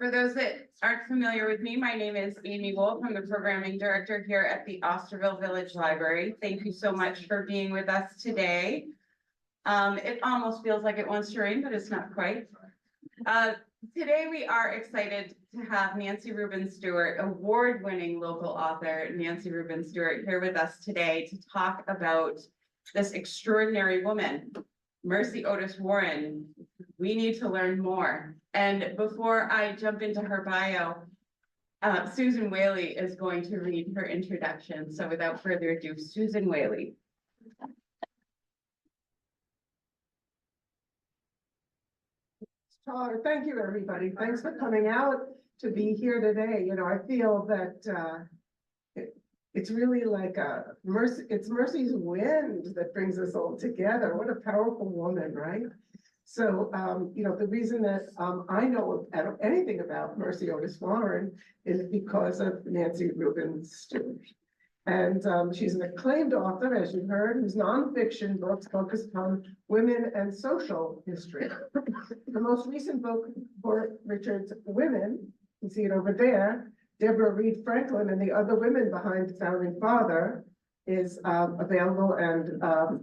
For those that aren't familiar with me, my name is Amy Wolf. I'm the programming director here at the Osterville Village Library. Thank you so much for being with us today. It almost feels like it wants to rain, but it's not quite. Today we are excited to have Nancy Rubin Stuart, award-winning local author Nancy Rubin Stuart, here with us today to talk about this extraordinary woman, Mercy Otis Warren. We need to learn more. And before I jump into her bio, Susan Whaley is going to read her introduction. So without further ado, Susan Whaley. Thank you, everybody. Thanks for coming out to be here today. You know, I feel that it's really like it's Mercy's wind that brings us all together. What a powerful woman, right? So, you know, the reason that I know anything about Mercy Otis Warren is because of Nancy Rubin Stuart. And she's an acclaimed author, as you heard, whose nonfiction books focus on women and social history. The most recent book for Richard's Women, you see it over there, Deborah Reed Franklin and the Other Women Behind the Founding Father, is available and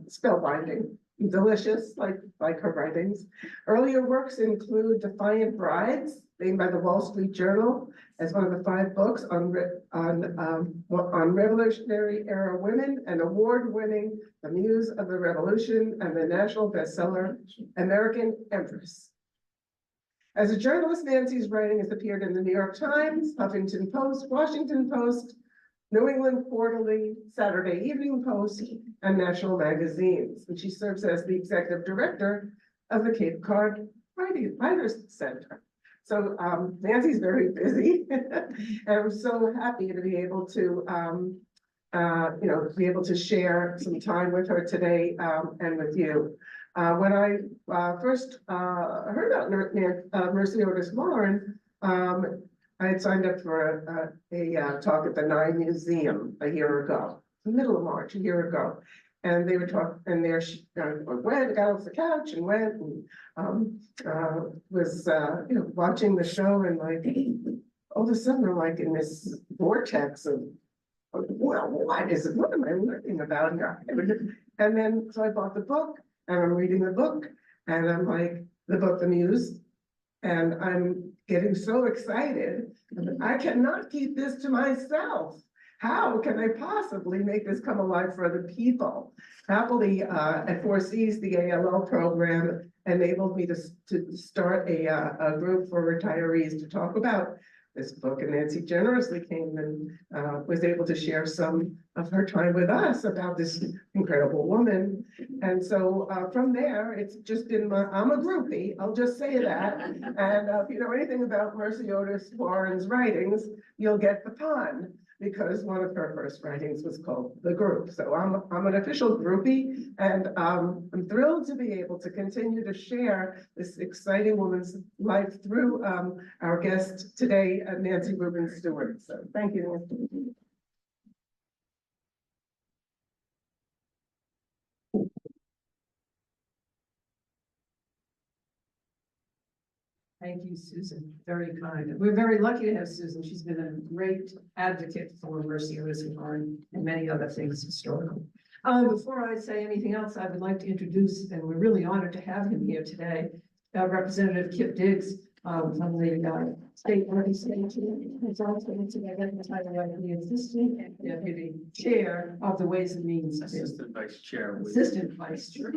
spellbinding. Delicious, like her writings. Earlier works include Defiant Brides, named by the Wall Street Journal as one of the 5 books on Revolutionary Era women, and award-winning The Muse of the Revolution and the national bestseller American Empress. As a journalist, Nancy's writing has appeared in the New York Times, Huffington Post, Washington Post, New England Quarterly, Saturday Evening Post, and national magazines. And she serves as the executive director of the Cape Cod Writers Center. So Nancy's very busy, and I'm so happy to be able to, you know, be able to share some time with her today and with you. When I first heard about Mercy Otis Warren, I had signed up for a talk at the Nye Museum a year ago, the middle of March, a year ago. And they were talking, and there she went, got off the couch and went and was, you know, watching the show, and like, all of a sudden I'm like in this vortex of, well, what is it? What am I learning about here? And then, so I bought the book, and I'm reading the book, and I'm like, the book, The Muse, and I'm getting so excited. I cannot keep this to myself. How can I possibly make this come alive for other people? Happily, at Four Cs, the ALL program enabled me to start a group for retirees to talk about this book, and Nancy generously came and was able to share some of her time with us about this incredible woman. And so from there, it's just been I'm a groupie, I'll just say that. And if you know anything about Mercy Otis Warren's writings, you'll get the pun, because one of her first writings was called The Group. So I'm an official groupie, and I'm thrilled to be able to continue to share this exciting woman's life through our guest today, Nancy Rubin Stuart. So thank you, Nancy. Thank you, Susan. Very kind. We're very lucky to have Susan. She's been a great advocate for Mercy Otis Warren and many other things historical. Before I say anything else, I would like to introduce, and we're really honored to have him here today, Representative Kip Diggs from the state legislature. Who's also today the assistant deputy chair of the Ways and Means. Assistant Vice Chair. Assistant Vice Chair.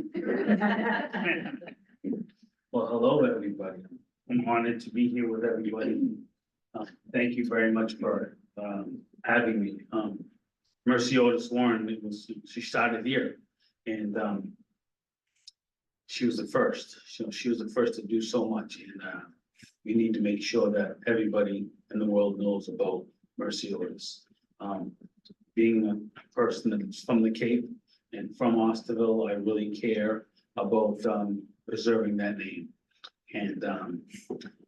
Well, hello, everybody. I'm honored to be here with everybody. Thank you very much for having me. Mercy Otis Warren, she started here, and she was the first. She was the first to do so much, and we need to make sure that everybody in the world knows about Mercy Otis. Being a person that's from the Cape and from Osterville, I really care about preserving that name. And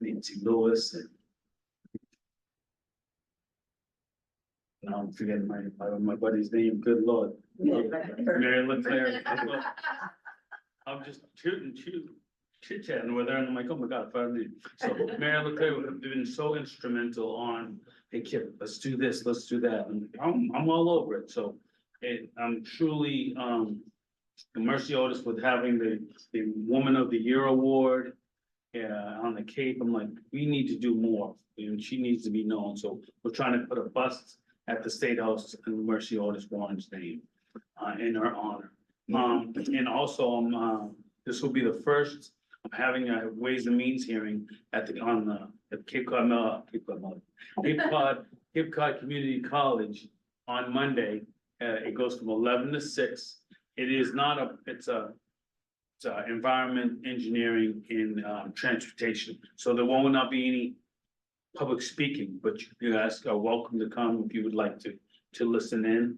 Nancy Lewis, and now I'm forgetting my buddy's name. Good Lord, Mary LeClaire. I'm just chit chatting with her and I'm like, oh my God, finally. So Mary LeClaire would have been so instrumental on, hey, Kip, let's do this, let's do that. And I'm all over it. So I'm truly, Mercy Otis with having the Woman of the Year award. On the Cape, I'm like, we need to do more, and she needs to be known, so we're trying to put a bust at the State House in Mercy Otis Warren's name, in her honor. And also, this will be the first, I'm having a Ways and Means hearing at Cape Cod Community College on Monday. It goes from 11 to 6. It is not it's environment, engineering, and transportation. So there will not be any public speaking, but you guys are welcome to come if you would like to listen in.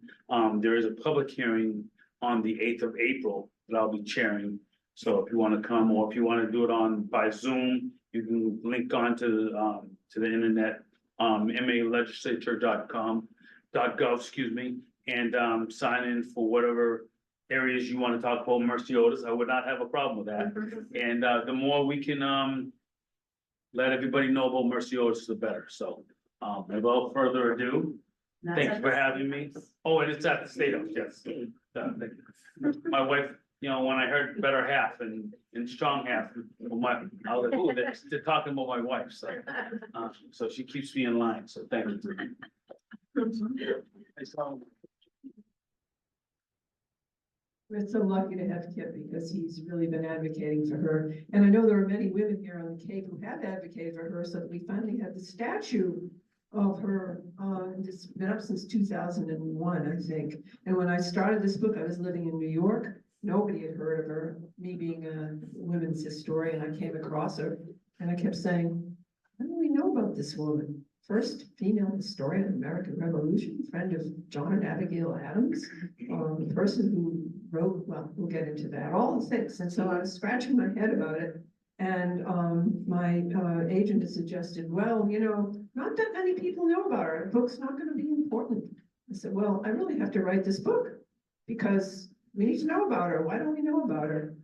There is a public hearing on the 8th of April that I'll be chairing. So if you want to come, or if you want to do it by Zoom, you can link on to the internet, malegislature.gov, excuse me, and sign in for whatever areas you want to talk about Mercy Otis. I would not have a problem with that. And the more we can let everybody know about Mercy Otis, the better. So without further ado, thank you for having me. Oh, and it's at the State House, yes. Thank you. My wife, you know, when I heard better half and strong half, I was like, oh, they're talking about my wife. So she keeps me in line. So thank you. We're so lucky to have Kip because he's really been advocating for her. And I know there are many women here on the Cape who have advocated for her, so that we finally have the statue of her. It's been up since 2001, I think. And when I started this book, I was living in New York. Nobody had heard of her. Me being a women's historian, I came across her and I kept saying, what do we know about this woman? First female historian of the American Revolution, friend of John and Abigail Adams, the person who wrote, well, we'll get into that, all the things. And so I was scratching my head about it. And my agent has suggested, well, you know, not that many people know about her. The book's not going to be important. I said, well, I really have to write this book because we need to know about her. Why don't we know about her?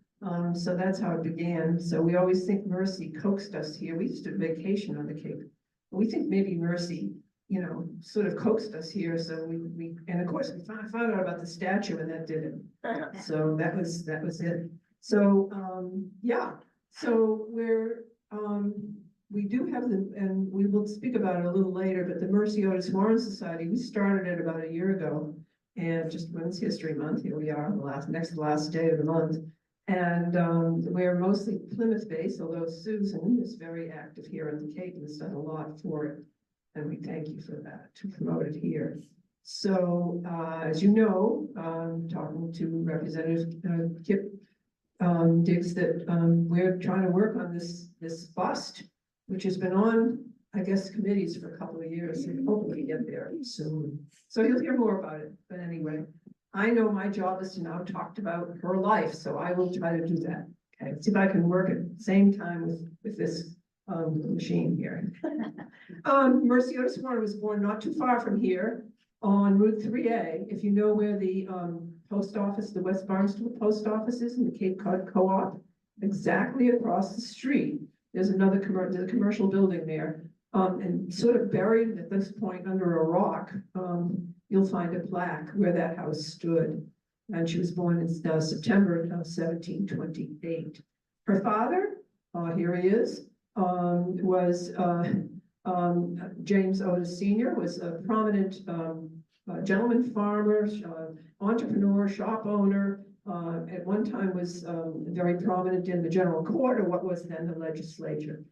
So that's how it began. So we always think Mercy coaxed us here. We used to vacation on the Cape. We think maybe Mercy, you know, sort of coaxed us here. So we and of course we found out about the statue and that did it. So that was it. So yeah. So we do have and we will speak about it a little later, but the Mercy Otis Warren Society, we started it about a year ago, and just Women's History Month, here we are, the last day of the month. And we're mostly Plymouth based, although Susan is very active here in the Cape and has done a lot for it. And we thank you for that, to promote it here. So as you know, talking to Representative Kip Diggs, that we're trying to work on this bust, which has been on, I guess, committees for a couple of years, and hopefully get there soon. So you'll hear more about it, but anyway. I know my job is to now talk about her life, so I will try to do that. Okay, see if I can work at the same time with this machine here. Mercy Otis Warren was born not too far from here on Route 3A. If you know where the post office, the West Barnstable post office is in the Cape Cod Co-op, exactly across the street. There's another commercial building there, and sort of buried at this point under a rock. You'll find a plaque where that house stood. And she was born in September of 1728. Her father, here he is, was James Otis Sr., was a prominent gentleman farmer, entrepreneur, shop owner. At one time was very prominent in the general court, or what was then the legislature.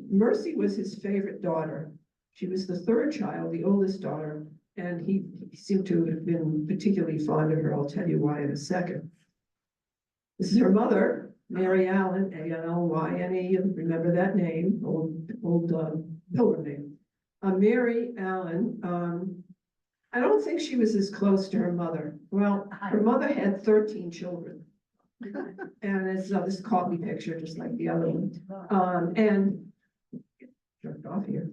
Mercy was his favorite daughter. She was the third child, the oldest daughter, and he seemed to have been particularly fond of her. I'll tell you why in a second. This is her mother, Mary Allen, A-L-L-Y-N-E, remember that name, old pilgrim name. Mary Allen, I don't think she was as close to her mother. Well, her mother had 13 children. And it's this coffee picture, just like the other one. And jerked off here.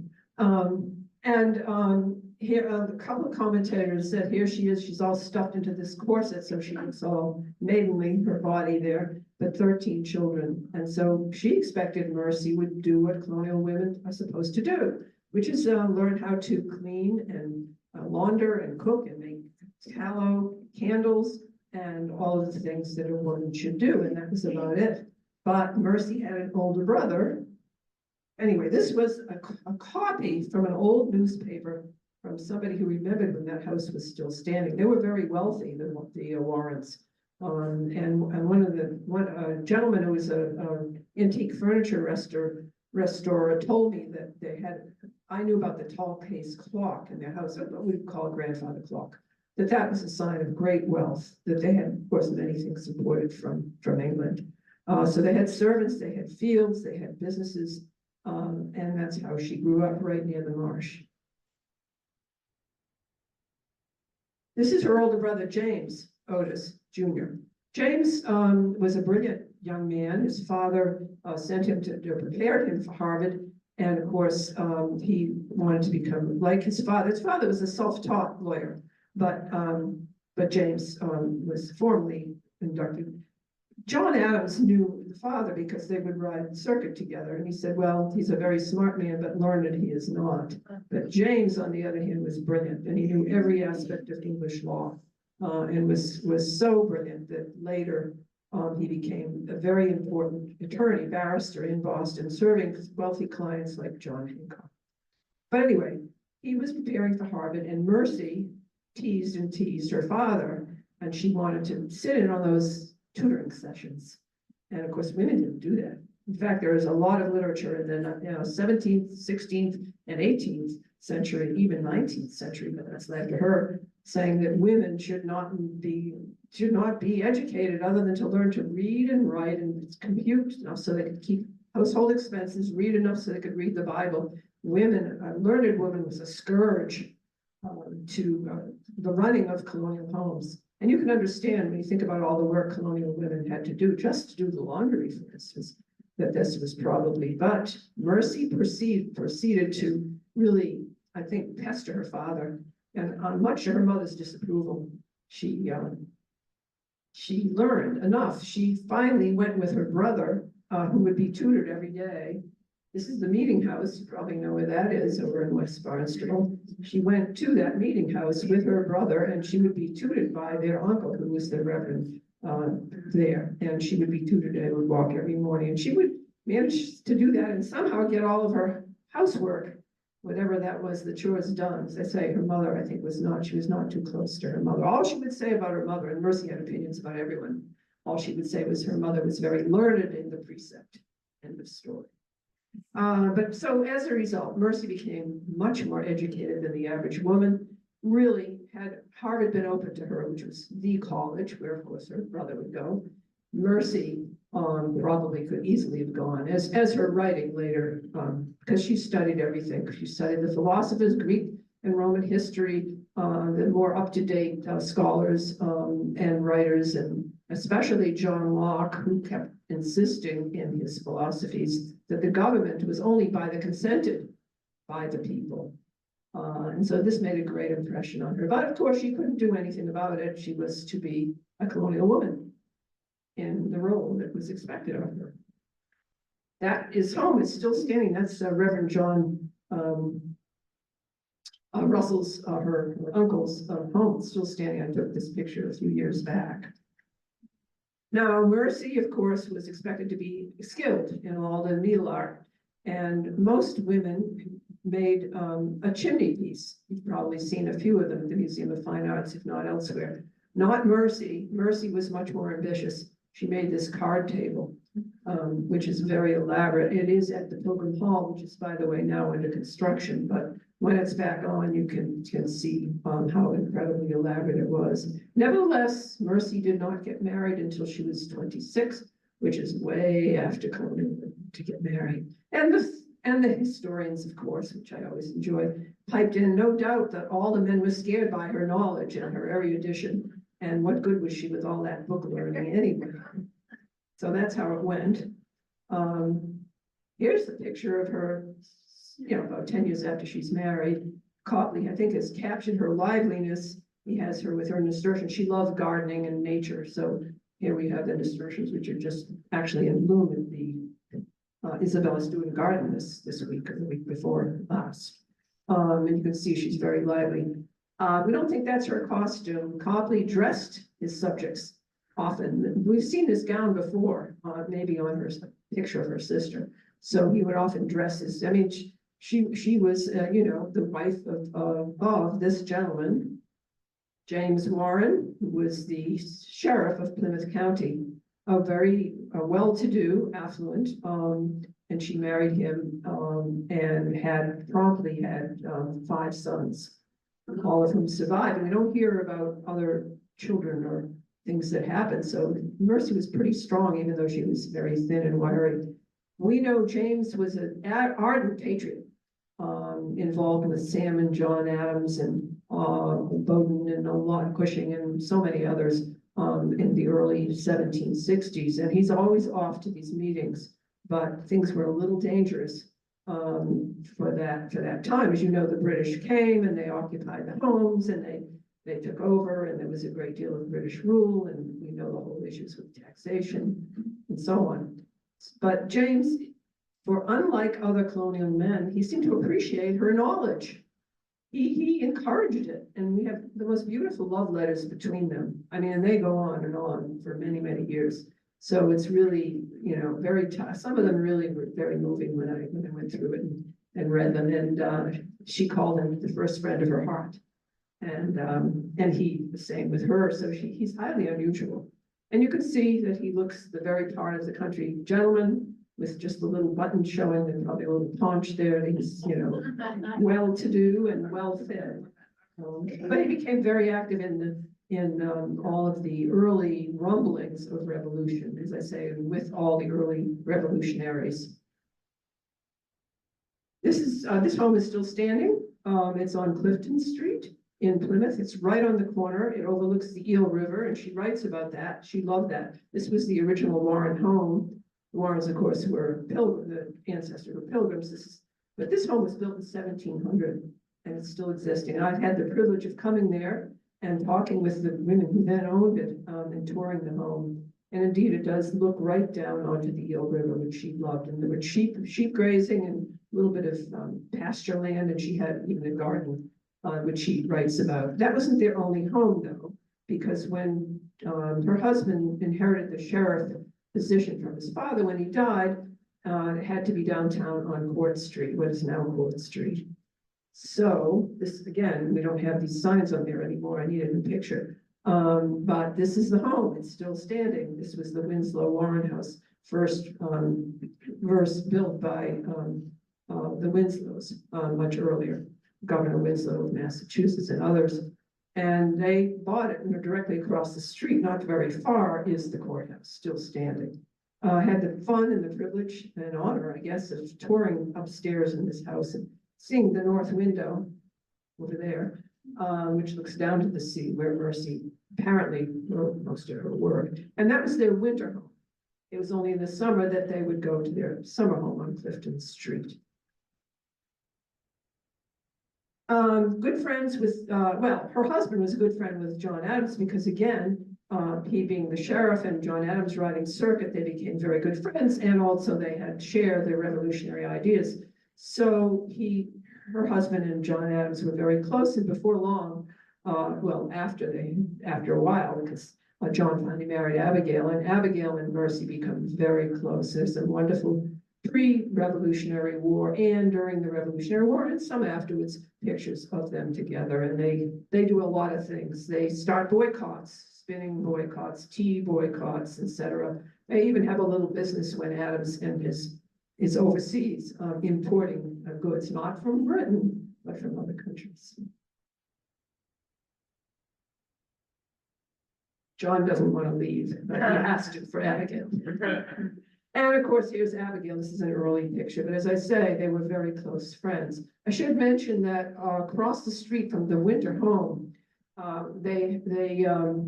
here, a couple of commentators said, here she is, she's all stuffed into this corset, so she looks all maidenly, her body there, but 13 children. And so she expected Mercy would do what colonial women are supposed to do, which is learn how to clean and launder and cook and make tallow, candles, and all of the things that a woman should do, and that was about it. But Mercy had an older brother. Anyway, this was a copy from an old newspaper from somebody who remembered when that house was still standing. They were very wealthy, the Warrens. And one gentleman who was a antique furniture restorer told me that they had, I knew about the tall pace clock in their house, what we call a grandfather clock, that was a sign of great wealth, that they had, of course, many things imported from England. So they had servants, they had fields, they had businesses, and that's how she grew up right near the marsh. This is her older brother, James Otis Jr. James was a brilliant young man. His father sent him to prepare him for Harvard. And of course, he wanted to become like his father. His father was a self-taught lawyer, but James was formally inducted. John Adams knew the father because they would ride circuit together. And he said, well, he's a very smart man, but learned he is not. But James, on the other hand, was brilliant, and he knew every aspect of English law, and was so brilliant that later he became a very important attorney, barrister in Boston, serving wealthy clients like John Hancock. But anyway, he was preparing for Harvard, and Mercy teased and teased her father, and she wanted to sit in on those tutoring sessions. And of course, women didn't do that. In fact, there is a lot of literature in the 17th, 16th, and 18th century, even 19th century, but that's after her, saying that women should not be educated other than to learn to read and write and compute enough so they could keep household expenses, read enough so they could read the Bible. Women, a learned woman was a scourge to the running of colonial homes. And you can understand when you think about all the work colonial women had to do just to do the laundry, for instance, that this was probably, but Mercy proceeded to really, I think, pester her father, and on much of her mother's disapproval, she learned enough. She finally went with her brother, who would be tutored every day. This is the meeting house. You probably know where that is, over in West Barnstable. She went to that meeting house with her brother, and she would be tutored by their uncle, who was the reverend there. And she would be tutored and would walk every morning. And she would manage to do that and somehow get all of her housework, whatever that was, the chores done. As I say, her mother, I think, she was not too close to her mother. All she would say about her mother, and Mercy had opinions about everyone, all she would say was her mother was very learned in the precept. End of story. But so as a result, Mercy became much more educated than the average woman. Really, had Harvard been open to her, which was the college where, of course, her brother would go, Mercy probably could easily have gone, as her writing later, because she studied everything. She studied the philosophers, Greek and Roman history, the more up-to-date scholars and writers, and especially John Locke, who kept insisting in his philosophies that the government was only consented by the people. And so this made a great impression on her. But of course, she couldn't do anything about it. She was to be a colonial woman in the role that was expected of her. That is home. It's still standing. That's Reverend John Russell's, her uncle's home. It's still standing. I took this picture a few years back. Now, Mercy, of course, was expected to be skilled in all the needle art, and most women made a chimney piece. You've probably seen a few of them at the Museum of Fine Arts, if not elsewhere. Not Mercy. Mercy was much more ambitious. She made this card table, which is very elaborate. It is at the Pilgrim Hall, which is, by the way, now under construction, but when it's back on, you can see how incredibly elaborate it was. Nevertheless, Mercy did not get married until she was 26, which is way after colonial to get married. And the historians, of course, which I always enjoy, piped in, no doubt that all the men were scared by her knowledge and her erudition, and what good was she with all that book learning anyway? So that's how it went. Here's the picture of her, about 10 years after she's married. Of Copley, I think, has captured her liveliness. He has her with her nasturtium. She loved gardening and nature. So here we have the nasturtiums, which are just actually in bloom in the Isabella Stewart garden this week or the week before last. And you can see she's very lively. We don't think that's her costume. Copley dressed his subjects often. We've seen this gown before, maybe on her picture of her sister. So he would often dress his, I mean, she was, you know, the wife of this gentleman, James Warren, who was the sheriff of Plymouth County, a very well-to-do, affluent, and she married him and promptly had 5 sons, all of whom survived. And we don't hear about other children or things that happened. So Mercy was pretty strong, even though she was very thin and wiry. We know James was an ardent patriot, involved with Sam and John Adams and Bowdoin and a lot Cushing and so many others in the early 1760s. And he's always off to these meetings, but things were a little dangerous for that time. As you know, the British came and they occupied the homes and they took over, and there was a great deal of British rule, and we know the whole issues with taxation and so on. But James, for unlike other colonial men, he seemed to appreciate her knowledge. He encouraged it, and we have the most beautiful love letters between them. I mean, and they go on and on for many, many years. So it's really, you know, very tough. Some of them really were very moving when I went through it and read them. And she called him the first friend of her heart. And he the same with her. So he's highly unusual. And you can see that he looks the very part of the country gentleman with just a little button showing and probably a little paunch there. He's, you know, well-to-do and well-fed. But he became very active in all of the early rumblings of revolution, as I say, with all the early revolutionaries. This home is still standing. It's on Clifton Street in Plymouth. It's right on the corner. It overlooks the Eel River, and she writes about that. She loved that. This was the original Warren home. The Warrens, of course, were the ancestors were pilgrims. But this home was built in 1700, and it's still existing. And I've had the privilege of coming there and talking with the women who then owned it and touring the home. And indeed, it does look right down onto the Eel River, which she loved. And there were sheep grazing and a little bit of pasture land, and she had even a garden, which she writes about. That wasn't their only home, though, because when her husband inherited the sheriff position from his father, when he died, it had to be downtown on Court Street, what is now Court Street. So this, again, we don't have these signs on there anymore. I needed a picture. But this is the home. It's still standing. This was the Winslow Warren House, first built by the Winslows much earlier, Governor Winslow of Massachusetts and others. And they bought it, and directly across the street, not very far, is the courthouse, still standing. I had the fun and the privilege and honor, I guess, of touring upstairs in this house and seeing the north window over there, which looks down to the sea where Mercy apparently wrote most of her work. And that was their winter home. It was only in the summer that they would go to their summer home on Clifton Street. Good friends with, well, her husband was a good friend with John Adams because, again, he being the sheriff and John Adams riding circuit, they became very good friends, and also they had shared their revolutionary ideas. So her husband and John Adams were very close, and before long, well, after a while, because John finally married Abigail, and Abigail and Mercy become very close. There's a wonderful pre-Revolutionary War and during the Revolutionary War, and some afterwards, pictures of them together. And they do a lot of things. They start boycotts, spinning boycotts, tea boycotts, etc. They even have a little business when Adams and is overseas importing goods, not from Britain, but from other countries. John doesn't want to leave, but he has to for Abigail. And of course, here's Abigail. This is an early picture, but as I say, they were very close friends. I should mention that across the street from the winter home,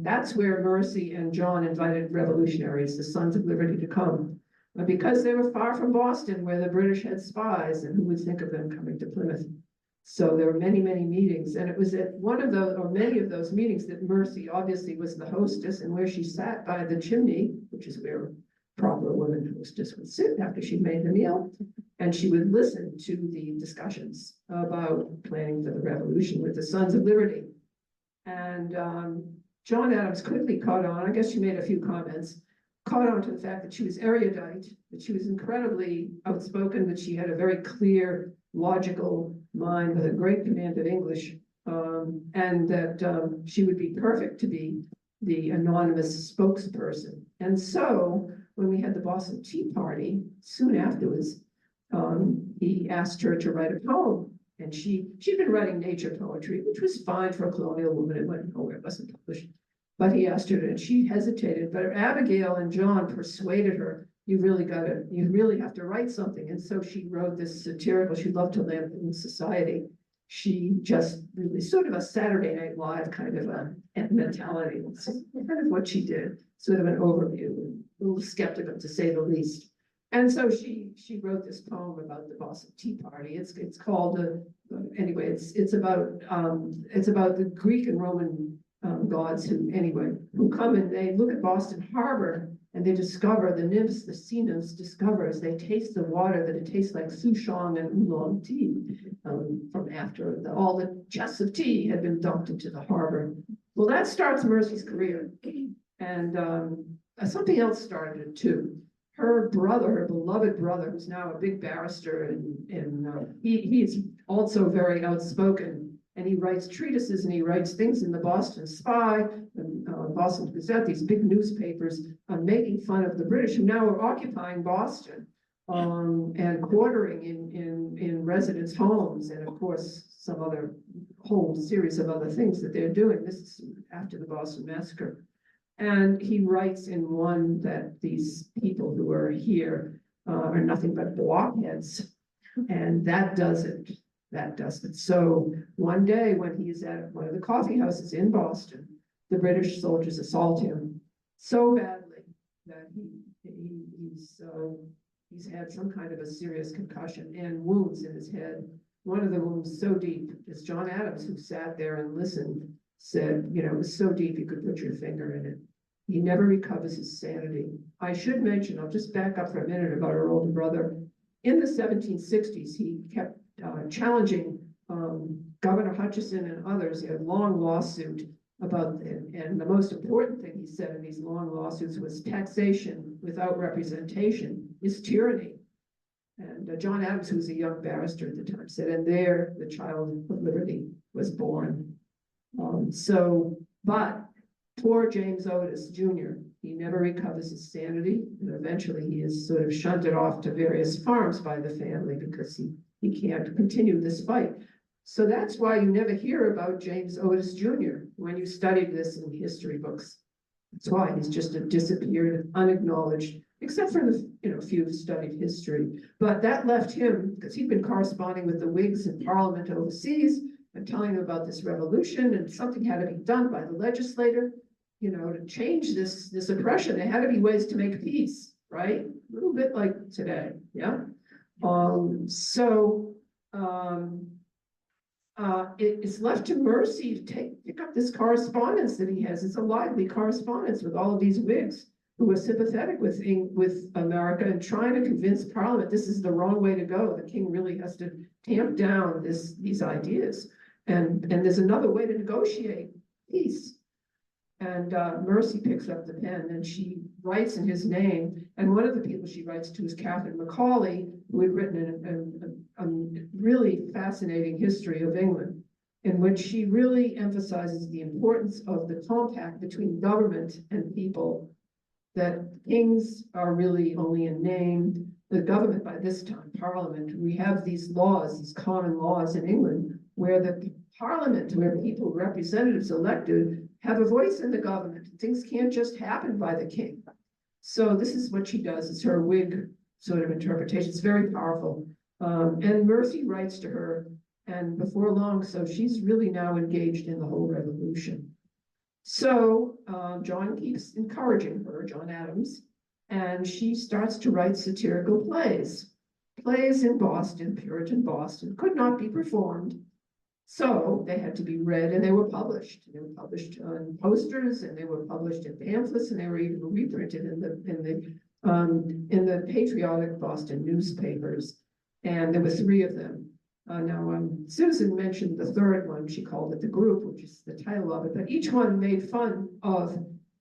that's where Mercy and John invited revolutionaries, the Sons of Liberty, to come. Because they were far from Boston, where the British had spies, and who would think of them coming to Plymouth? So there were many, many meetings, and it was at one of those, or many of those meetings, that Mercy obviously was the hostess, and where she sat by the chimney, which is where a proper woman hostess would sit after she made the meal. And she would listen to the discussions about planning for the revolution with the Sons of Liberty. And John Adams quickly caught on, I guess she made a few comments, caught on to the fact that she was erudite, that she was incredibly outspoken, that she had a very clear, logical mind with a great command of English, and that she would be perfect to be the anonymous spokesperson. And so when we had the Boston Tea Party, soon afterwards, he asked her to write a poem. And she'd been writing nature poetry, which was fine for a colonial woman. It went nowhere, it wasn't published. But he asked her to, and she hesitated. But Abigail and John persuaded her, you really have to write something. And so she wrote this satirical, she loved to live in society. She just really sort of a Saturday Night Live kind of a mentality. It's kind of what she did, sort of an overview, a little skeptical to say the least. And so she wrote this poem about the Boston Tea Party. It's called anyway. It's about the Greek and Roman gods who come and they look at Boston Harbor and they discover the nymphs, the sea nymphs discover as they taste the water that it tastes like souchong and oolong tea from after all the chests of tea had been dumped into the harbor. Well, that starts Mercy's career, and something else started it too. Her brother, her beloved brother, who's now a big barrister, and he's also very outspoken, and he writes treatises and he writes things in the Boston Spy and Boston Gazette, these big newspapers, making fun of the British who now are occupying Boston and quartering in residents' homes, and of course some other whole series of other things that they're doing. This is after the Boston Massacre. And he writes in one that these people who are here are nothing but blockheads. And that does it. That does it. So one day when he is at one of the coffee houses in Boston, the British soldiers assault him so badly that he's had some kind of a serious concussion and wounds in his head. One of the wounds so deep, as John Adams, who sat there and listened, said, it was so deep you could put your finger in it. He never recovers his sanity. I should mention, I'll just back up for a minute about her older brother. In the 1760s, he kept challenging Governor Hutchison and others. He had a long lawsuit about it. And the most important thing he said in these long lawsuits was taxation without representation is tyranny. And John Adams, who was a young barrister at the time, said, and there the child of liberty was born. But poor James Otis Jr., he never recovers his sanity, and eventually he is sort of shunted off to various farms by the family because he can't continue this fight. So that's why you never hear about James Otis Jr. when you studied this in history books. That's why he's just disappeared, unacknowledged, except for the few who studied history. But that left him, because he'd been corresponding with the Whigs in Parliament overseas and telling them about this revolution, and something had to be done by the legislature, to change this oppression. There had to be ways to make peace, right? A little bit like today, yeah? It's left to Mercy to pick up this correspondence that he has. It's a lively correspondence with all of these Whigs who are sympathetic with America and trying to convince Parliament this is the wrong way to go. The king really has to tamp down these ideas. And there's another way to negotiate peace. And Mercy picks up the pen and she writes in his name. And one of the people she writes to is Catherine Macaulay, who had written a really fascinating history of England, in which she really emphasizes the importance of the compact between government and people, that kings are really only a name. The government by this time, Parliament, we have these laws, these common laws in England, where the Parliament, where people, representatives elected, have a voice in the government. Things can't just happen by the king. So this is what she does. It's her Whig sort of interpretation. It's very powerful. And Mercy writes to her, and before long, so she's really now engaged in the whole revolution. So John keeps encouraging her, John Adams, and she starts to write satirical plays. Plays in Boston, Puritan Boston, could not be performed So they had to be read and they were published. They were published on posters and they were published in pamphlets and they were even reprinted in the patriotic Boston newspapers. And there were 3 of them. Susan mentioned the third one. She called it The Group, which is the title of it. But each one made fun of,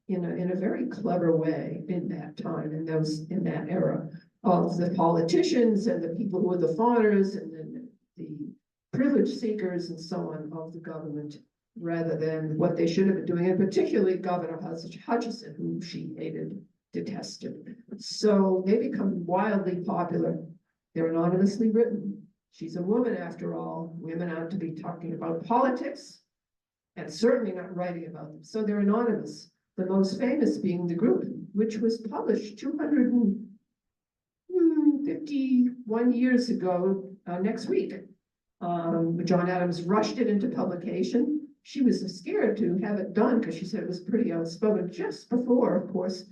in a very clever way in that time, in that era, of the politicians and the people who were the fawners and then the privilege seekers and so on of the government, rather than what they should have been doing, and particularly Governor Hutchison, whom she hated, detested. So they become wildly popular. They're anonymously written. She's a woman after all. Women aren't to be talking about politics and certainly not writing about them. So they're anonymous. The most famous being The Group, which was published 251 years ago next week. John Adams rushed it into publication. She was scared to have it done because she said it was pretty outspoken just before, of course,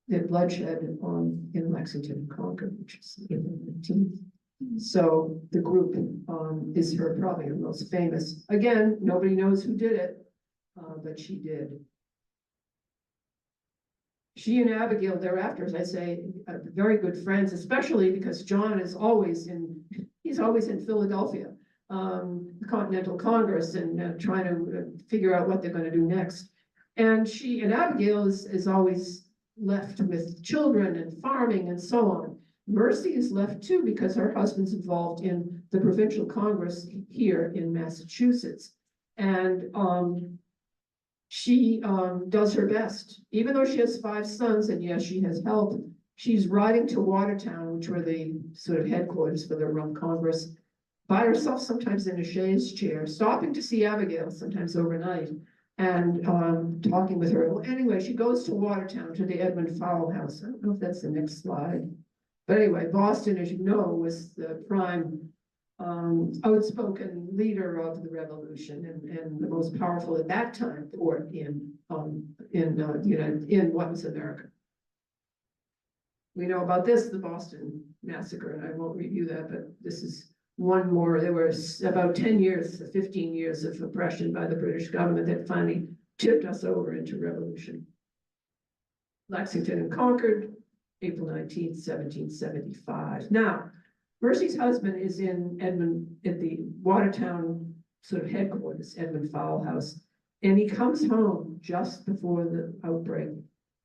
the bloodshed in Lexington and Concord, which is April 19th. So The Group is probably her most famous. Again, nobody knows who did it, but she did. She and Abigail thereafter, as I say, are very good friends, especially because John is he's always in Philadelphia, the Continental Congress, and trying to figure out what they're going to do next. And she and Abigail is always left with children and farming and so on. Mercy is left too because her husband's involved in the provincial Congress here in Massachusetts. And she does her best, even though she has 5 sons, and yes, she has help. She's riding to Watertown, which were the sort of headquarters for the Rump Congress, by herself, sometimes in a chaise chair, stopping to see Abigail, sometimes overnight, and talking with her. Well, anyway, she goes to Watertown, to the Edmund Fowle House. I don't know if that's the next slide. But anyway, Boston, as you know, was the prime outspoken leader of the revolution and the most powerful at that time port in what was America. We know about this, the Boston Massacre, and I won't review that, but this is one more. There were about 10 years, 15 years of oppression by the British government that finally tipped us over into revolution. Lexington and Concord, April 19th, 1775. Now, Mercy's husband is in Edmund, at the Watertown sort of headquarters, Edmund Fowle House, and he comes home just before the outbreak,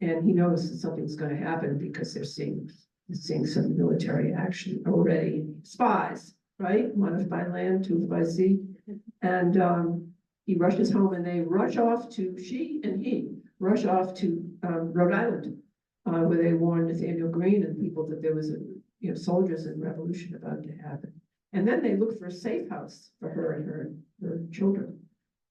and he knows that something's going to happen because they're seeing some military action already. Spies, right? 1 by land, 2 by sea, and he rushes home, and they rush off to rush off to Rhode Island. Where they warned Nathaniel Greene and people that there was soldiers and revolution about to happen. And then they look for a safe house for her and her children,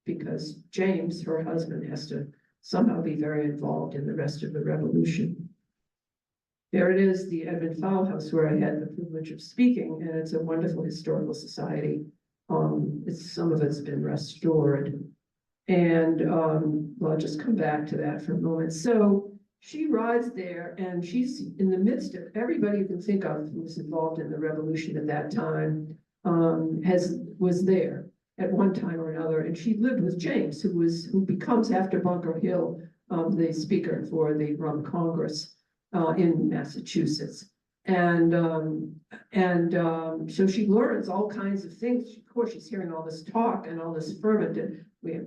because James, her husband, has to somehow be very involved in the rest of the revolution. There it is, the Edmund Fowle House, where I had the privilege of speaking, and it's a wonderful historical society. Some of it's been restored. And I'll just come back to that for a moment. So she rides there, and she's in the midst of everybody you can think of who was involved in the revolution at that time, was there at one time or another. And she lived with James, who becomes, after Bunker Hill, the speaker for the Rump Congress in Massachusetts. And so she learns all kinds of things. Of course, she's hearing all this talk and all this ferment.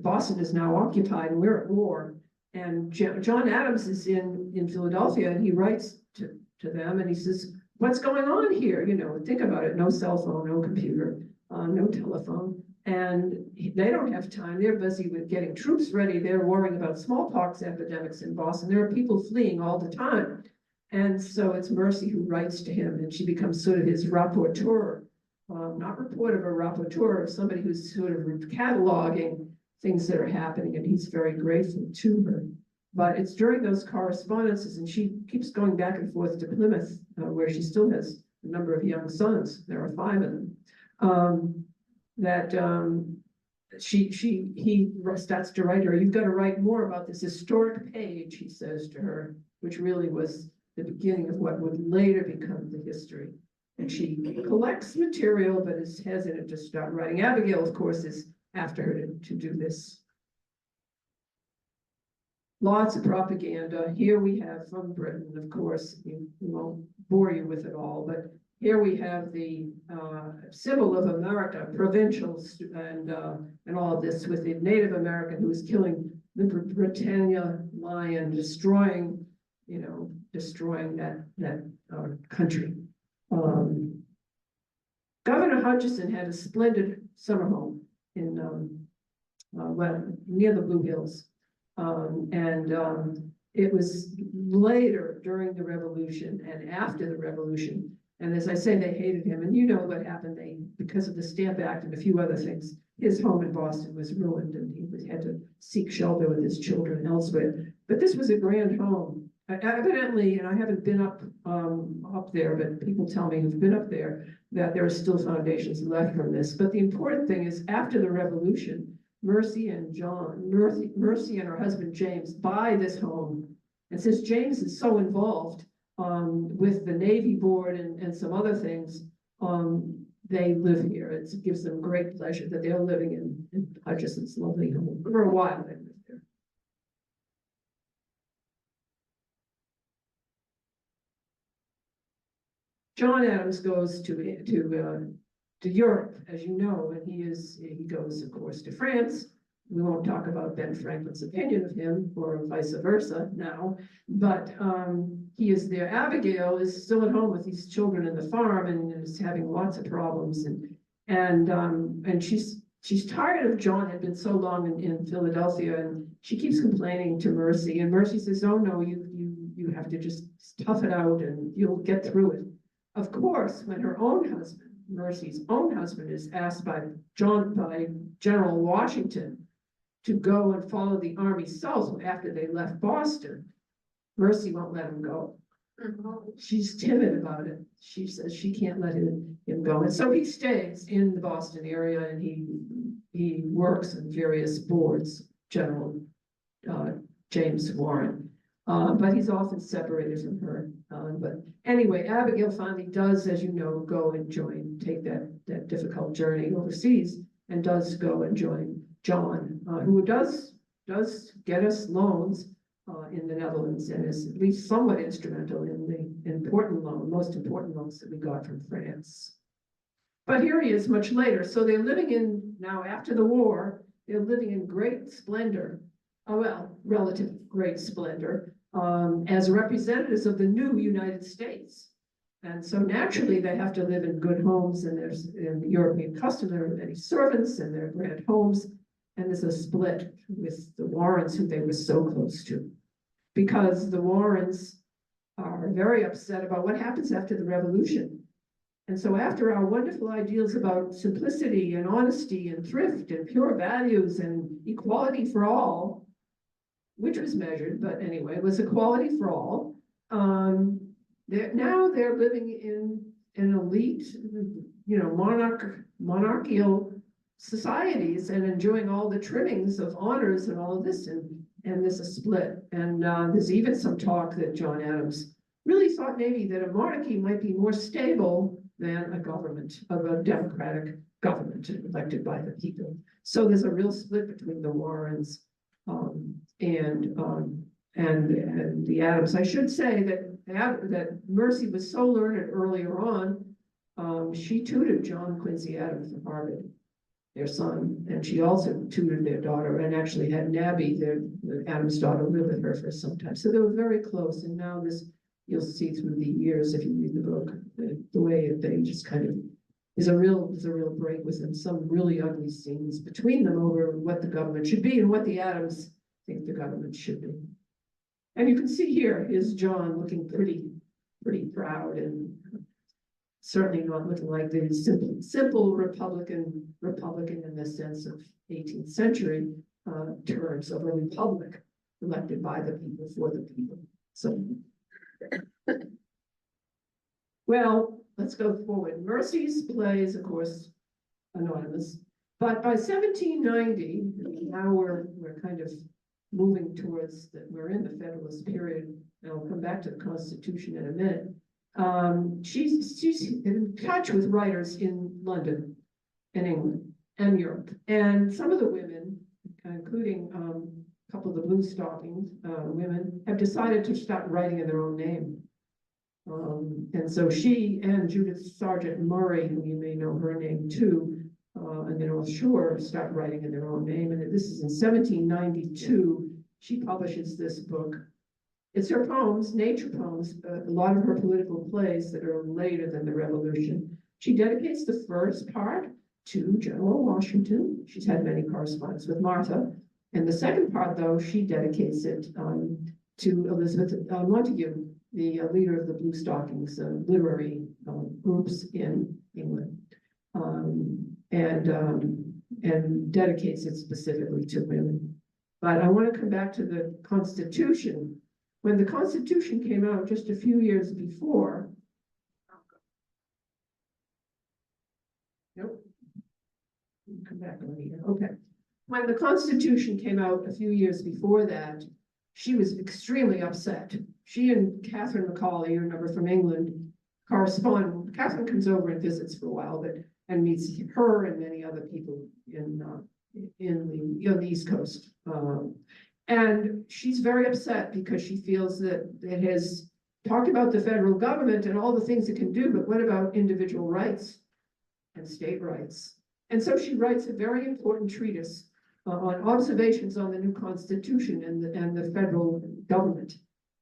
Boston is now occupied, and we're at war. And John Adams is in Philadelphia, and he writes to them, and he says, "What's going on here? Think about it. No cell phone, no computer, no telephone, and they don't have time. They're busy with getting troops ready. They're worrying about smallpox epidemics in Boston. There are people fleeing all the time." And so it's Mercy who writes to him, and she becomes sort of his rapporteur, not reporter, but rapporteur, somebody who's sort of cataloging things that are happening, and he's very grateful to her. But it's during those correspondences, and she keeps going back and forth to Plymouth, where she still has a number of young sons. There are 5 of them. He starts to write her, "You've got to write more about this historic page," he says to her, which really was the beginning of what would later become the history. And she collects material, but is hesitant to start writing. Abigail, of course, is after her to do this. Lots of propaganda. Here we have from Britain, of course, we won't bore you with it all, but here we have the symbol of America, provincials and all of this with the Native American who is killing the Britannia lion, destroying that country. Governor Hutchison had a splendid summer home in near the Blue Hills. It was later during the revolution and after the revolution. And as I say, they hated him. And you know what happened. Because of the Stamp Act and a few other things, his home in Boston was ruined and he had to seek shelter with his children elsewhere. But this was a grand home. Evidently, and I haven't been up there, but people tell me who've been up there that there are still foundations left from this. But the important thing is after the revolution, Mercy and her husband James buy this home. And since James is so involved with the Navy Board and some other things, they live here. It gives them great pleasure that they're living in Hutchison's lovely home. For a while they lived there. John Adams goes to Europe, as you know, and he goes, of course, to France. We won't talk about Ben Franklin's opinion of him or vice versa now, but he is there. Abigail is still at home with these children in the farm and is having lots of problems, and she's tired of John had been so long in Philadelphia, and she keeps complaining to Mercy, and Mercy says, "Oh no, you have to just tough it out and you'll get through it." Of course, when her own husband, Mercy's own husband, is asked by General Washington to go and follow the army south after they left Boston, Mercy won't let him go. She's timid about it. She says she can't let him go. And so he stays in the Boston area and he works in various boards, General James Warren. But he's often separated from her. But anyway, Abigail finally does, as you know, go and take that difficult journey overseas and does go and join John, who does get us loans in the Netherlands and is at least somewhat instrumental in the most important loans that we got from France. But here he is much later. So they're living now after the war, they're living in great splendor. Relative great splendor as representatives of the new United States. And so naturally they have to live in good homes, and there's in the European custom, there are many servants and their grand homes. And there's a split with the Warrens, who they were so close to, because the Warrens are very upset about what happens after the revolution. And so after our wonderful ideals about simplicity and honesty and thrift and pure values and equality for all, which was measured, but anyway, it was equality for all. Now they're living in an elite, monarchical societies and enjoying all the trimmings of honors and all of this, and there's a split. And there's even some talk that John Adams really thought maybe that a monarchy might be more stable than a government, of a democratic government elected by the people. So there's a real split between the Warrens and the Adams. I should say that Mercy was so learned earlier on. She tutored John Quincy Adams at Harvard, their son, and she also tutored their daughter, and actually had Nabby, the Adams' daughter, live with her for some time. So they were very close. And now you'll see through the years, if you read the book, the way they just kind of there's a real break with them. Some really ugly scenes between them over what the government should be and what the Adams think the government should be. And you can see here is John looking pretty proud, and certainly not looking like the simple Republican in the sense of 18th century terms of a republic elected by the people for the people. So, well, let's go forward. Mercy's plays, of course, anonymous, but by 1790, now we're kind of moving towards that. We're in the Federalist period, and I'll come back to the Constitution in a minute. She's in touch with writers in London and England, and Europe. And some of the women, including a couple of the blue stockings women, have decided to start writing in their own name. And so she and Judith Sargent Murray, who you may know her name too, in the North Shore, start writing in their own name. And this is in 1792. She publishes this book. It's her poems, nature poems, a lot of her political plays that are later than the Revolution. She dedicates the first part to General Washington. She's had many correspondence with Martha. And the second part, though, she dedicates it to Elizabeth Montagu, the leader of the Blue Stockings literary groups in England, and dedicates it specifically to women. But I want to come back to the Constitution. When the Constitution came out just a few years before, nope, come back on here. Okay, when the Constitution came out a few years before that, she was extremely upset. She and Catherine Macaulay, you remember from England, correspond. Catherine comes over and visits for a while, and meets her and many other people in the East Coast. And she's very upset because she feels that it has talked about the federal government and all the things it can do, but what about individual rights and state rights? And so she writes a very important treatise on observations on the new Constitution and the federal government.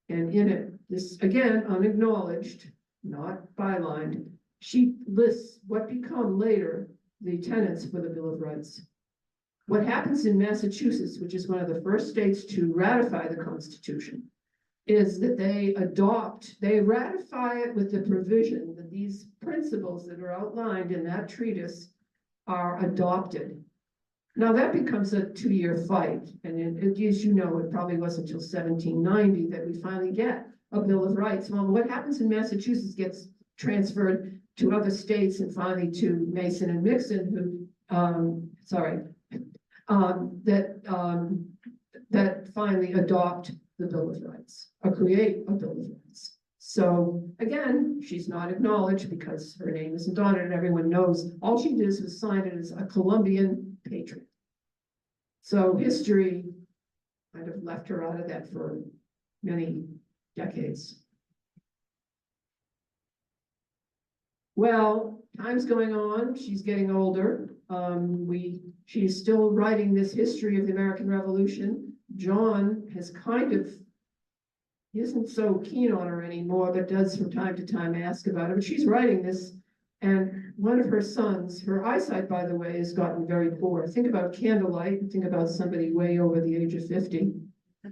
And in it, this again, unacknowledged, not bylined, she lists what become later the tenets for the Bill of Rights. What happens in Massachusetts, which is one of the first states to ratify the Constitution, is that they ratify it with the provision that these principles that are outlined in that treatise are adopted. Now that becomes a 2-year fight, and as you know, it probably wasn't until 1790 that we finally get a Bill of Rights. Well, what happens in Massachusetts gets transferred to other states and finally to Mason and Mixon, that finally adopt the Bill of Rights, or create a Bill of Rights. So again, she's not acknowledged because her name isn't on it and everyone knows. All she did was sign it as a Colombian patriot. So history kind of left her out of that for many decades. Well, time's going on. She's getting older. She's still writing this history of the American Revolution. John has he isn't so keen on her anymore, but does from time to time ask about it. But she's writing this, and one of her sons, her eyesight, by the way, has gotten very poor. Think about candlelight, think about somebody way over the age of 50.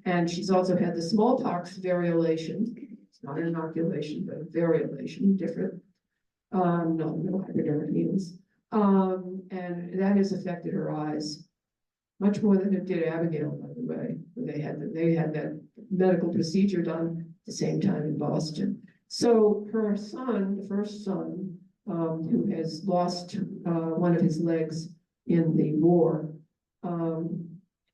And she's also had the smallpox variolation. It's not an inoculation, but a variolation, different. No hypodermic needles. And that has affected her eyes much more than it did Abigail, by the way. They had that medical procedure done at the same time in Boston. So her son, the first son, who has lost one of his legs in the war,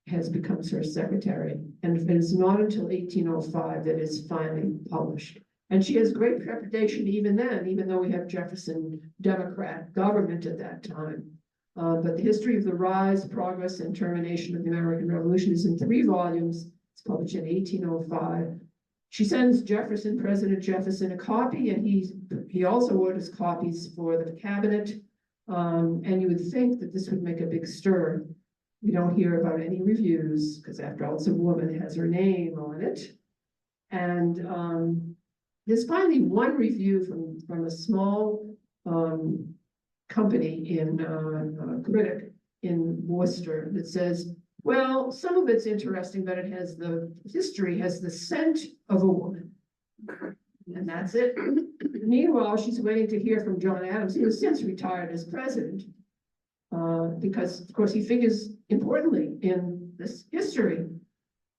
has become her secretary. And it is not until 1805 that it's finally published. And she has great reputation even then, even though we have Jefferson Democrat government at that time. But the history of the rise, progress, and termination of the American Revolution is in 3 volumes. It's published in 1805. She sends President Jefferson, a copy, and he also orders copies for the cabinet. And you would think that this would make a big stir. We don't hear about any reviews, because after all, it's a woman that has her name on it. And there's finally one review from a small company in critic in Worcester that says, well, some of it's interesting, but it has the scent of a woman. And that's it. Meanwhile, she's waiting to hear from John Adams, who has since retired as president, because, of course, he figures importantly in this history,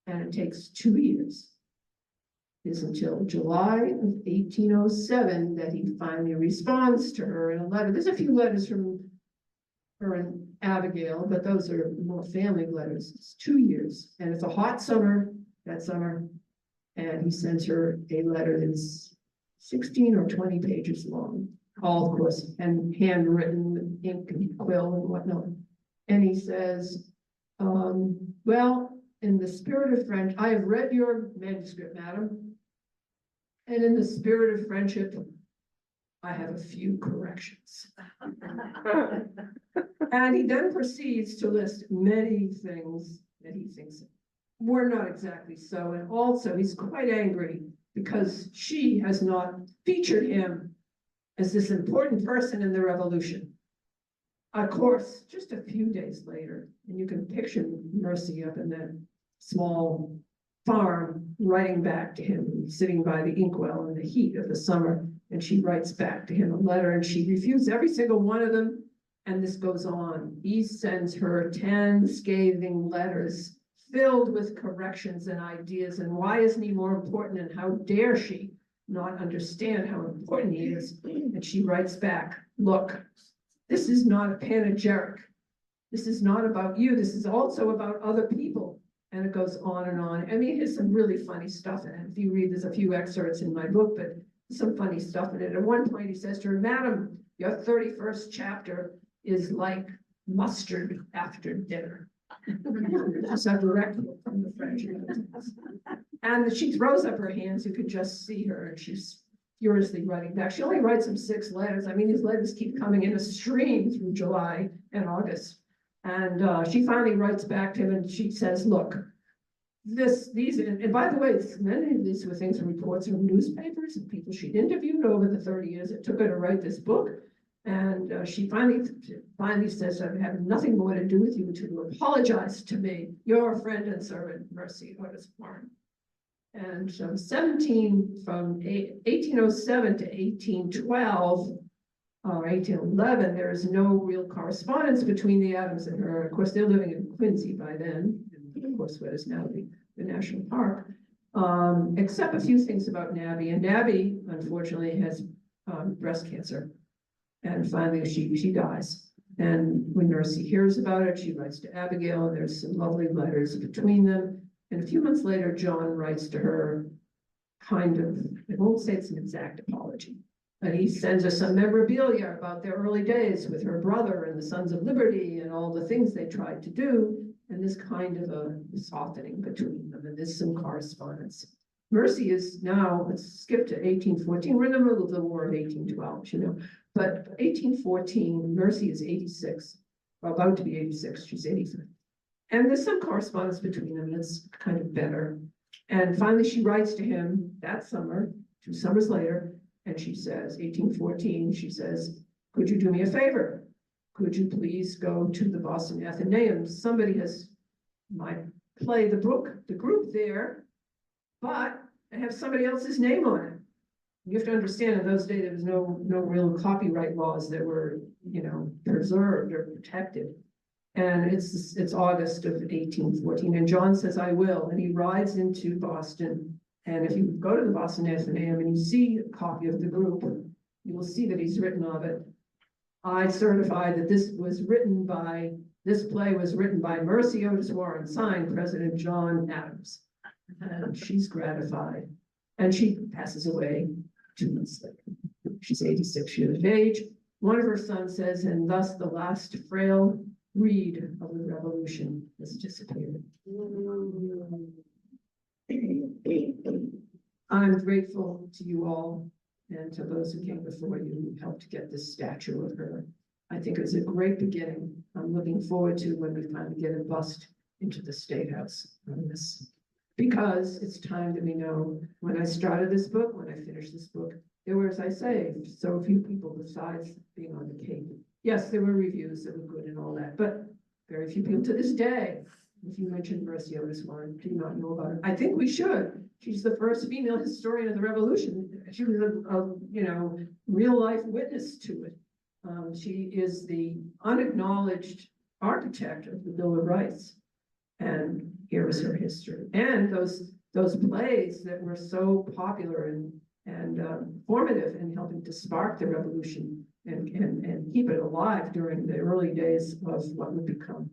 and it takes 2 years. It's until July of 1807 that he finally responds to her in a letter. There's a few letters from her and Abigail, but those are more family letters. It's 2 years, and it's a hot summer that summer, and he sends her a letter that's 16 or 20 pages long, all of course, and handwritten with ink and quill and whatnot. And he says, well, in the spirit of French, I have read your manuscript, madam. And in the spirit of friendship, I have a few corrections. And he then proceeds to list many things that he thinks were not exactly so. And also he's quite angry because she has not featured him as this important person in the revolution. Of course, just a few days later, and you can picture Mercy up in that small farm writing back to him, sitting by the inkwell in the heat of the summer, and she writes back to him a letter, and she refutes every single one of them, and this goes on. He sends her 10 scathing letters filled with corrections and ideas, and why isn't he more important, and how dare she not understand how important he is? And she writes back, look, this is not a panegyric. This is not about you. This is also about other people. And it goes on and on. I mean, there's some really funny stuff in it. If you read, there's a few excerpts in my book, but some funny stuff in it. At one point, he says to her, madam, your 31st chapter is like mustard after dinner. That's a direct quote from the French. And she throws up her hands. You could just see her, and she's furiously writing back. She only writes him 6 letters. I mean, these letters keep coming in a stream through July and August. And she finally writes back to him, and she says, look, and by the way, many of these were things from reports from newspapers and people she'd interviewed over the 30 years it took her to write this book. And she finally says, I have nothing more to do with you to apologize to me, your friend and servant, Mercy Otis Warren. And from 1807 to 1812, or 1811, there is no real correspondence between the Adams and her. Of course, they're living in Quincy by then, and of course, what is now the national park, except a few things about Nabby. And Nabby, unfortunately, has breast cancer. And finally, she dies. And when Mercy hears about it, she writes to Abigail, and there's some lovely letters between them. And a few months later, John writes to her kind of, I won't say it's an exact apology, but he sends her some memorabilia about their early days with her brother and the Sons of Liberty and all the things they tried to do, and this kind of a softening between them, and there's some correspondence. Mercy is now, let's skip to 1814, we're in the middle of the War of 1812, you know, but 1814, Mercy is 86, or about to be 86, she's 85. And there's some correspondence between them, and it's kind of better. And finally, she writes to him that summer, 2 summers later, and she says, 1814, she says, could you do me a favor? Could you please go to the Boston Athenaeum? Somebody might play the group there, but I have somebody else's name on it. You have to understand, in those days, there was no real copyright laws that were, you know, preserved or protected. And it's August of 1814, and John says, I will, and he rides into Boston. And if you go to the Boston Athenaeum and you see a copy of the group, you will see that he's written of it. I certify that this play was written by Mercy Otis Warren, signed President John Adams. And she's gratified. And she passes away 2 months later. She's 86 years of age. One of her sons says, and thus the last frail reed of the revolution has disappeared. I'm grateful to you all and to those who came before you who helped get this statue of her. I think it's a great beginning. I'm looking forward to when we finally get a bust into the State House on this. Because it's time that we know, when I started this book, when I finished this book, there were, as I say, so few people besides being on the Cape. Yes, there were reviews that were good and all that, but very few people to this day. If you mentioned Mercy Otis Warren, do not know about it. I think we should. She's the first female historian of the Revolution. She was a real life witness to it. She is the unacknowledged architect of the Bill of Rights. And here is her history. And those plays that were so popular and formative in helping to spark the revolution and keep it alive during the early days of what would become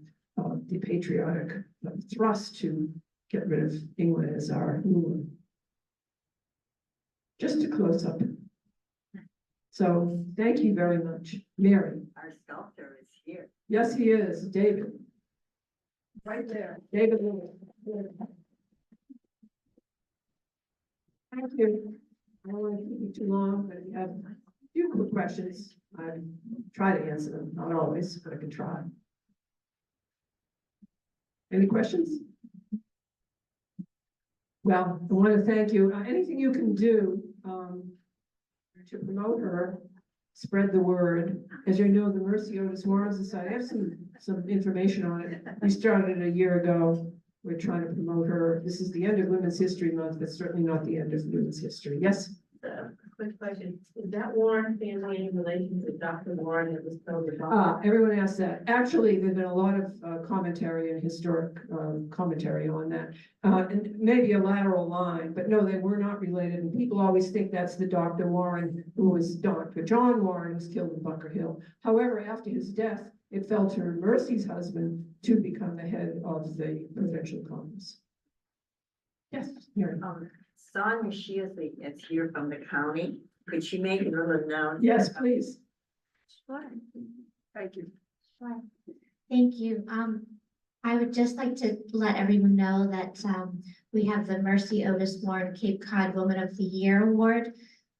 the patriotic thrust to get rid of England as our ruler. Just to close up. So thank you very much, Mary. Our sculptor is here. Yes, he is, David. Right there, David Lewis. Thank you. I don't want to keep you too long, but if you have a few quick questions, I try to answer them, not always, but I can try. Any questions? Well, I want to thank you. Anything you can do to promote her, spread the word. As you know, the Mercy Otis Moral Society, I have some information on it. We started a year ago. We're trying to promote her. This is the end of Women's History Month, but certainly not the end of women's history. Yes? Quick question, is that Warren family in relation to Dr. Warren that was killed about? Everyone asked that. Actually, there's been a lot of commentary and historic commentary on that. And maybe a lateral line, but no, they were not related. And people always think that's the Dr. Warren who was Dr. John Warren, who was killed in Bunker Hill. However, after his death, it fell to Mercy's husband to become the head of the Provincial Congress. Yes, Mary. Sonia Sheasley is here from the county. Could she make it a little known? Yes, please. Sure, Thank you. sure. Thank you. I would just like to let everyone know that, we have the Mercy Otis Warren Cape Cod Woman of the Year Award.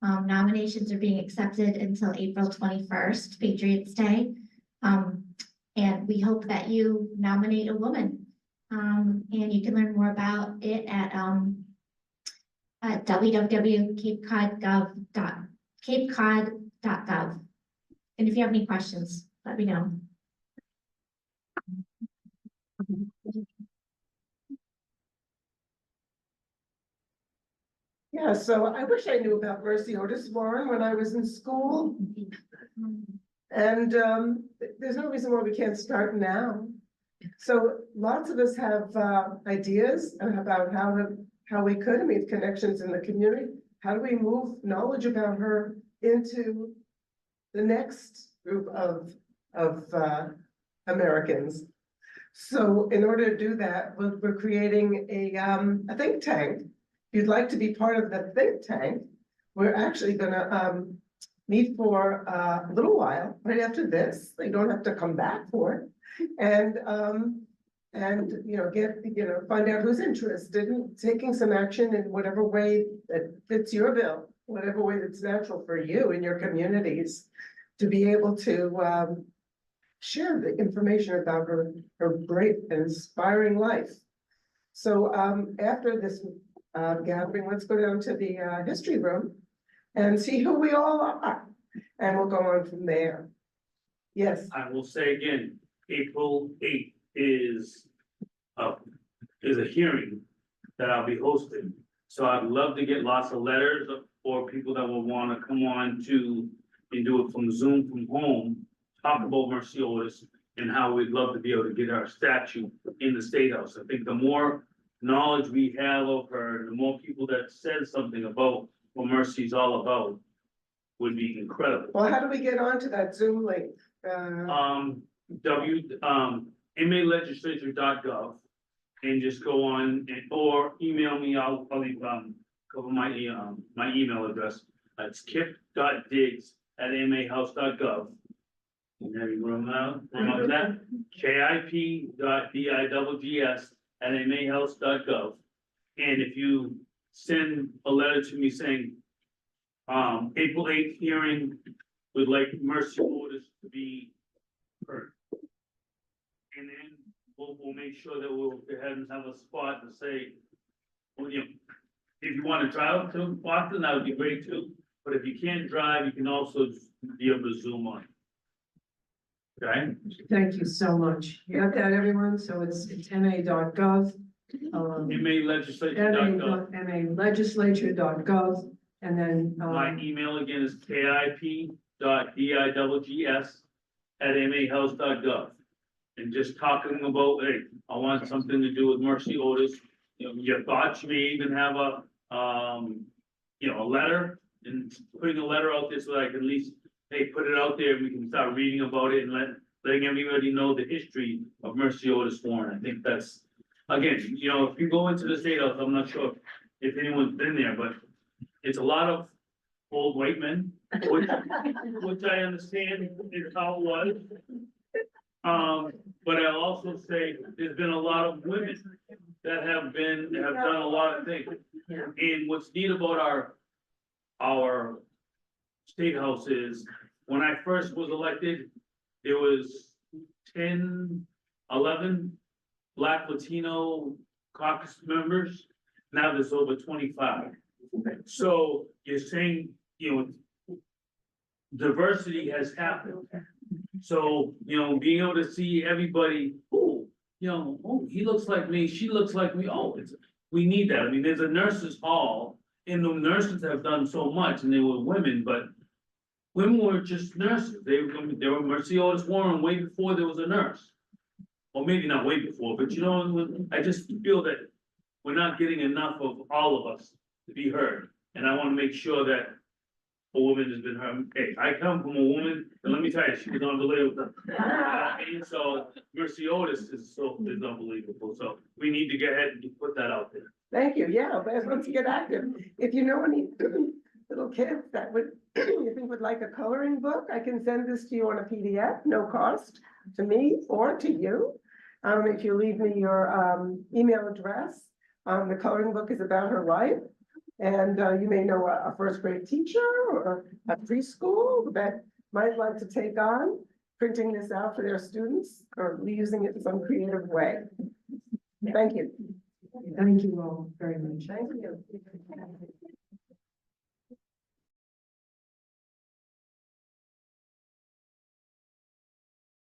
Nominations are being accepted until April 21st, Patriots Day. And we hope that you nominate a woman. And you can learn more about it at www.capecod.gov. And if you have any questions, let me know. Yeah, so I wish I knew about Mercy Otis Warren when I was in school. And there's no reason why we can't start now. So lots of us have ideas about how we could, and we have connections in the community. How do we move knowledge about her into the next group of Americans? So in order to do that, we're creating a think tank. If you'd like to be part of the think tank, we're actually gonna meet for a little while right after this. They don't have to come back for it. And find out who's interested in taking some action in whatever way that fits your bill, whatever way that's natural for you in your communities, to be able to share the information about her great and inspiring life. So after this gathering, let's go down to the history room and see who we all are, and we'll go on from there. Yes. I will say again, April 8th is a hearing that I'll be hosting. So I'd love to get lots of letters for people that will want to come on to and do it from Zoom from home, talk about Mercy Otis and how we'd love to be able to get our statue in the State House. I think the more knowledge we have of her, the more people that said something about what Mercy's all about would be incredible. Well, how do we get onto that Zoom link? MAlegislature.gov and just go on or email me. I'll leave cover my email address. It's kip.diggs@mahouse.gov. And have you remember that? KIP.DIGGS@mahouse.gov. And if you send a letter to me saying, April 8th hearing, would like Mercy Otis to be heard. And then we'll make sure that we'll go ahead and have a spot to say, well, if you want to drive to Boston, that would be great too. But if you can't drive, you can also be able to Zoom on. Okay? Thank you so much. You got that, everyone? So it's ma.gov. MAlegislature.gov. MAlegislature.gov, and then, My email again is KIP.DIGGS@mahouse.gov. And just talking about, hey, I want something to do with Mercy Otis, your thoughts. You may even have a letter, and putting a letter out there so that I can at least, hey, put it out there and we can start reading about it and letting everybody know the history of Mercy Otis Warren. I think that's, again, if you go into the State House, I'm not sure if anyone's been there, but it's a lot of old white men, which I understand is how it was. But I'll also say, there's been a lot of women that have done a lot of things. Yeah. And what's neat about our state house is, when I first was elected, there was 10, 11 Black Latino caucus members. Now there's over 25. So you're saying, diversity has happened. So, being able to see everybody, oh, he looks like me, she looks like me, we need that. I mean, there's a nurses hall, and the nurses have done so much, and they were women, but women weren't just nurses. They were Mercy Otis Warren way before there was a nurse. Or maybe not way before, but I just feel that we're not getting enough of all of us to be heard. And I want to make sure that a woman has been heard. Hey, I come from a woman, and let me tell you, she was unbelievable. And so Mercy Otis is unbelievable. So we need to get ahead and put that out there. Thank you, yeah, let's get active. If you know any little kids that you think would like a coloring book, I can send this to you on a PDF, no cost to me or to you. If you leave me your email address, the coloring book is about her life. And you may know a first grade teacher or a preschool that might like to take on printing this out for their students or using it in some creative way. Thank you. Thank you all very much. Thank you.